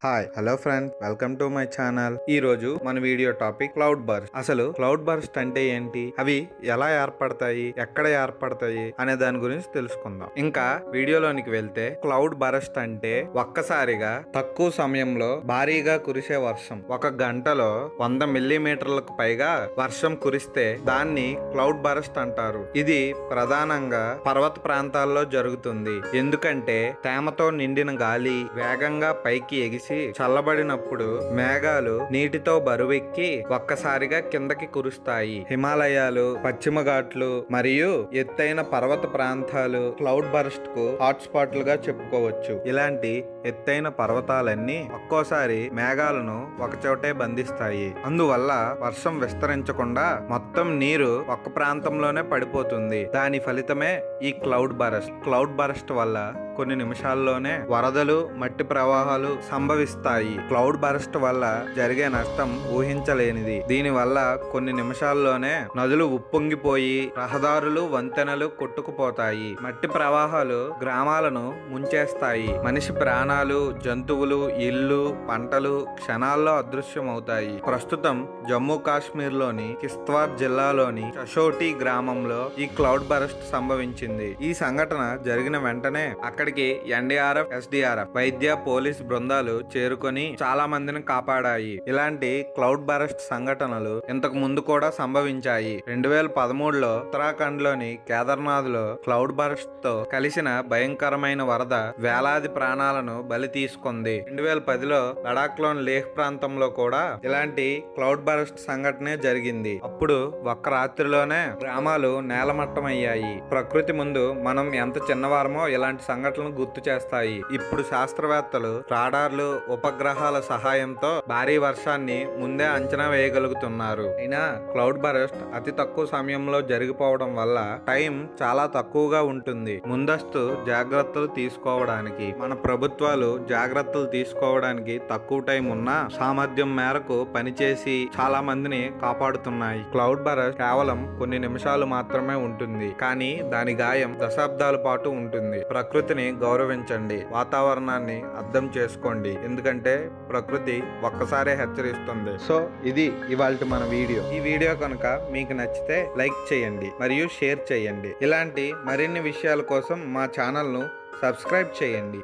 Hi hello friends, welcome to my channel. ఈ రోజు మన వీడియో టాపిక్ క్లౌడ్ బర్స్ట్. అసలు క్లౌడ్ బర్స్ట్ అంటే ఏంటి, అవి ఎలా ఏర్పడతాయి, ఎక్కడ ఏర్పడతాయి అనే దాని గురించి తెలుసుకుందాం. ఇంకా వీడియోలోనికి వెళ్తే, క్లౌడ్ బర్స్ట్ అంటే ఒక్కసారిగా తక్కువ సమయంలో భారీగా కురిసే వర్షం. ఒక గంటలో 100 మిల్లీమీటర్లకు పైగా వర్షం కురిస్తే దాన్ని క్లౌడ్ బర్స్ట్ అంటారు. ఇది ప్రధానంగా పర్వత ప్రాంతాల్లో జరుగుతుంది. ఎందుకంటే తేమతో నిండిన గాలి వేగంగా పైకి ఎగిసి చల్లబడినప్పుడు మేఘాలు నీటితో బరువెక్కి ఒక్కసారిగా కిందకి కురుస్తాయి. హిమాలయాలు, పశ్చిమ ఘాట్లు మరియు ఎత్తైన పర్వత ప్రాంతాలు క్లౌడ్ బర్స్ట్ కు హాట్ స్పాట్లుగా చెప్పుకోవచ్చు. ఇలాంటి ఎత్తైన పర్వతాలన్నీ ఒక్కోసారి మేఘాలను ఒకచోటే బంధిస్తాయి. అందువల్ల వర్షం విస్తరించకుండా మొత్తం నీరు ఒక్క ప్రాంతంలోనే పడిపోతుంది. దాని ఫలితమే ఈ క్లౌడ్ బర్స్ట్. క్లౌడ్ బర్స్ట్ వల్ల కొన్ని నిమిషాల్లోనే వరదలు, మట్టి ప్రవాహాలు సంభవిస్తాయి. క్లౌడ్ బర్స్ట్ వల్ల జరిగే నష్టం ఊహించలేనిది. దీని వల్ల కొన్ని నిమిషాల్లోనే నదులు ఉప్పొంగిపోయి రహదారులు, వంతెనలు కొట్టుకుపోతాయి. మట్టి ప్రవాహాలు గ్రామాలను ముంచేస్తాయి. మనిషి ప్రాణాలు, జంతువులు, ఇల్లు, పంటలు క్షణాల్లో అదృశ్యమవుతాయి. ప్రస్తుతం జమ్మూ కాశ్మీర్ లోని కిష్త్వార్ జిల్లాలోని చషోటి గ్రామంలో ఈ క్లౌడ్ బర్స్ట్ సంభవించింది. ఈ సంఘటన జరిగిన వెంటనే అక్కడికి ఎన్డీఆర్ఎఫ్, ఎస్డీఆర్ఎఫ్, వైద్య, పోలీస్ బృందాలు చేరుకొని చాలా మందిని కాపాడాయి. ఇలాంటి క్లౌడ్ బర్స్ట్ సంఘటనలు ఇంతకు ముందు కూడా సంభవించాయి. 2013లో ఉత్తరాఖండ్ లోని కేదార్నాథ్ లో క్లౌడ్ బర్స్ట్ తో కలిసిన భయంకరమైన వరద వేలాది ప్రాణాలను బలి తీసుకుంది. 2010లో లడాక్ లోని లేహ్ ప్రాంతంలో కూడా ఇలాంటి క్లౌడ్ బర్స్ట్ సంఘటనే జరిగింది. అప్పుడు ఒక్క రాత్రిలోనే గ్రామాలు నేలమట్టమయ్యాయి. ప్రకృతి ముందు మనం ఎంత చిన్నవారమో ఇలాంటి సంఘటనలు గుర్తు చేస్తాయి. ఇప్పుడు శాస్త్రవేత్తలు రాడార్లు, ఉపగ్రహాల సహాయంతో భారీ వర్షాన్ని ముందే అంచనా వేయగలుగుతున్నారు. అయినా క్లౌడ్ బర్స్ట్ అతి తక్కువ సమయంలో జరిగిపోవడం వల్ల టైం చాలా తక్కువగా ఉంటుంది. ముందస్తు జాగ్రత్తలు తీసుకోవడానికి మన ప్రభుత్వాలు జాగ్రత్తలు తీసుకోవడానికి తక్కువ టైం ఉన్నా సామర్థ్యం మేరకు పనిచేసి చాలా మందిని కాపాడుతున్నాయి. క్లౌడ్ బర్స్ట్ కేవలం కొన్ని నిమిషాలు మాత్రమే ఉంటుంది, కానీ దాని గాయం దశాబ్దాల పాటు ఉంటుంది. ప్రకృతిని గౌరవించండి, వాతావరణాన్ని అర్థం చేసుకోండి, ఎందుకంటే ప్రకృతి ఒక్కసారే హెచ్చరిస్తుంది. సో ఇది ఇవాల్టి మన వీడియో. ఈ వీడియో కనుక మీకు నచ్చితే లైక్ చేయండి మరియు షేర్ చేయండి. ఇలాంటి మరిన్ని విషయాల కోసం మా ఛానల్ ను సబ్స్క్రైబ్ చేయండి.